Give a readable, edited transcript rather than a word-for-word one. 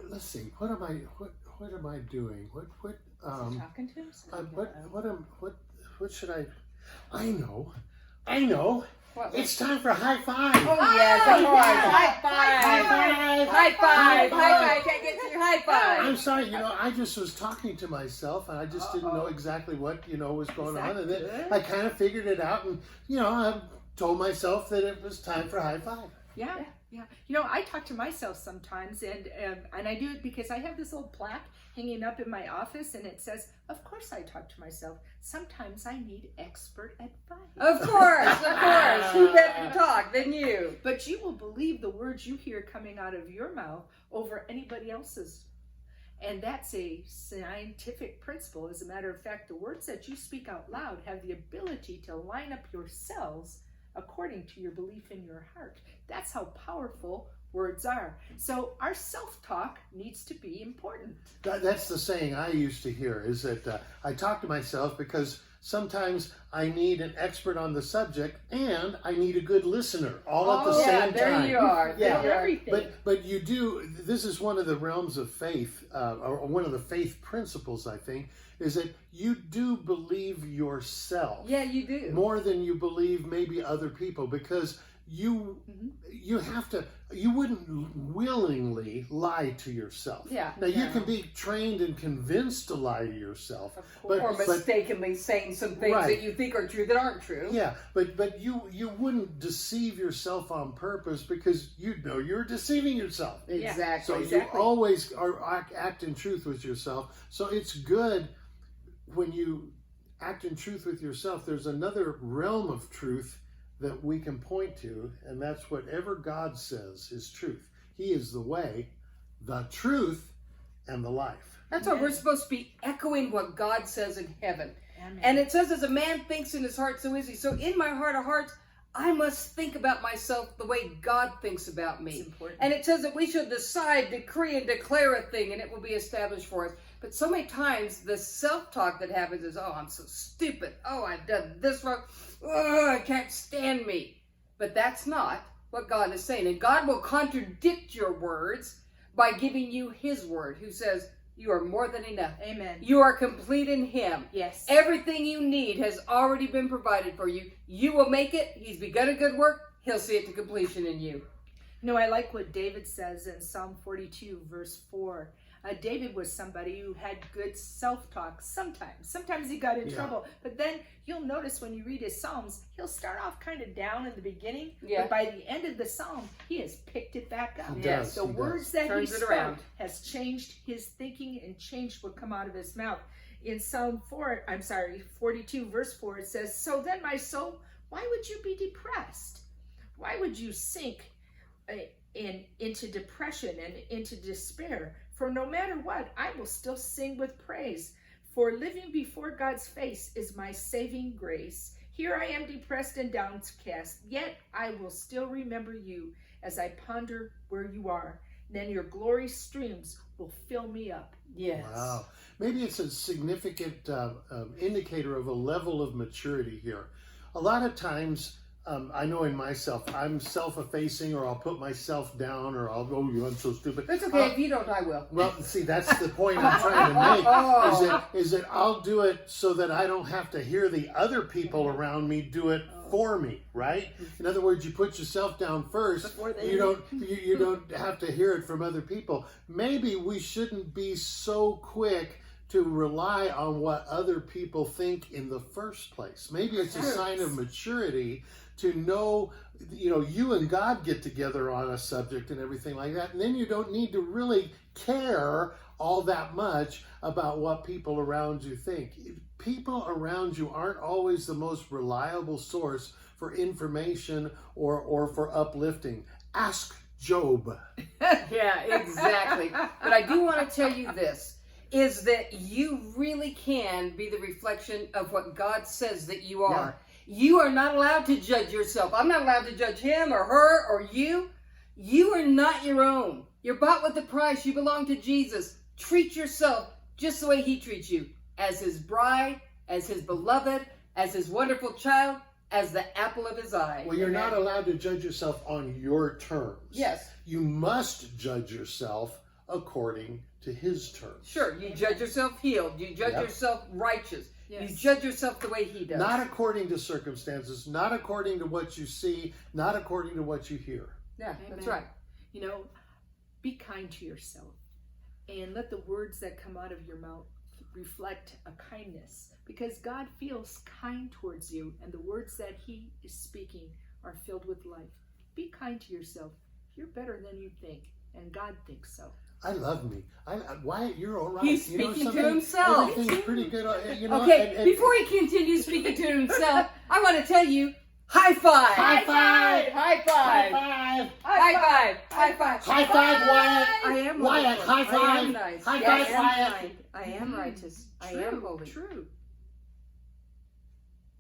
Let's see. What am I doing? Is he talking to himself? What should I know. What? It's time for high five. Oh, yes, of course. yeah. High five. High five. High five. Can't get to your high five. I'm sorry, I just was talking to myself, and I just didn't know exactly what, was going on. And then I kind of figured it out, and, I told myself that it was time for high five. Yeah. I talk to myself sometimes, and I do it because I have this old plaque hanging up in my office, and it says, of course I talk to myself. Sometimes I need expert advice. Of course. Who better to talk than you? But you will believe the words you hear coming out of your mouth over anybody else's. And that's a scientific principle. As a matter of fact, the words that you speak out loud have the ability to line up your cells according to your belief in your heart. That's how powerful words are. So our self-talk needs to be important. That's the saying I used to hear, is that I talk to myself because sometimes I need an expert on the subject and I need a good listener all at the same time. There you are. Yeah, everything. But you do, this is one of the realms of faith, or one of the faith principles, I think, is that you do believe yourself. Yeah, you do. More than you believe maybe other people, because you wouldn't willingly lie to yourself. Yeah. Now you can be trained and convinced to lie to yourself, or mistakenly saying some things that you think are true that aren't true. Yeah, but you wouldn't deceive yourself on purpose, because you're deceiving yourself. Exactly. So you always act in truth with yourself. So it's good when you act in truth with yourself. There's another realm of truth that we can point to, and that's whatever God says is truth. He is the way, the truth, and the life. That's why we're supposed to be echoing what God says in heaven. Amen. And it says, as a man thinks in his heart, so is he. So in my heart of hearts, I must think about myself the way God thinks about me. It's important. And it says that we should decide, decree, and declare a thing, and it will be established for us. But so many times, the self-talk that happens is, oh, I'm so stupid. Oh, I've done this wrong. Oh, I can't stand me. But that's not what God is saying. And God will contradict your words by giving you his word, who says, you are more than enough. Amen. You are complete in him. Yes. Everything you need has already been provided for you. You will make it. He's begun a good work. He'll see it to completion in you. I like what David says in Psalm 42, verse 4. David was somebody who had good self-talk sometimes. Sometimes he got in trouble. But then you'll notice when you read his Psalms, he'll start off kind of down in the beginning. Yeah. But by the end of the Psalm, he has picked it back up. Yes, the words that he spoke around. has changed his thinking and changed what come out of his mouth. In Psalm 42, verse 4, it says, so then my soul, why would you be depressed? Why would you sink into depression and into despair? For no matter what, I will still sing with praise. For living before God's face is my saving grace. Here I am depressed and downcast, yet I will still remember you as I ponder where you are. Then your glory streams will fill me up. Yes. Wow. Maybe it's a significant indicator of a level of maturity here. A lot of times, I know in myself, I'm self-effacing, or I'll put myself down, or I'll go, I'm so stupid. That's okay. If you don't, I will. Well, see, that's the point I'm trying to make, is that I'll do it so that I don't have to hear the other people around me do it for me, right? In other words, you put yourself down first. You don't have to hear it from other people. Maybe we shouldn't be so quick to rely on what other people think in the first place. Maybe it's a sign of maturity to know, you and God get together on a subject and everything like that, and then you don't need to really care all that much about what people around you think. People around you aren't always the most reliable source for information or for uplifting. Ask Job. Yeah, exactly. But I do want to tell you this, is that you really can be the reflection of what God says that you are. Yeah. You are not allowed to judge yourself. I'm not allowed to judge him or her or you. You are not your own. You're bought with a price. You belong to Jesus. Treat yourself just the way he treats you, as his bride, as his beloved, as his wonderful child, as the apple of his eye. Well, you're not allowed to judge yourself on your terms. Yes. You must judge yourself according to his terms. Sure, you judge yourself healed. You judge Yep. yourself righteous. Yes. You judge yourself the way he does. Not according to circumstances, not according to what you see, not according to what you hear. Yeah, Amen. that's right. You know, be kind to yourself and let the words that come out of your mouth reflect a kindness, because God feels kind towards you, and the words that he is speaking are filled with life. Be kind to yourself. You're better than you think, and God thinks so. I love me. Wyatt, you're all right. He's You know speaking to something? himself. Everything's pretty good. You know, Okay, and- before he continues speaking to himself, I want to tell you, high five! High five! High five! five! High five! High five! High five, Wyatt! I am Wyatt, wonderful. high I five. am nice. High Yes, five, I am Wyatt. kind. I am righteous. I am holy. True.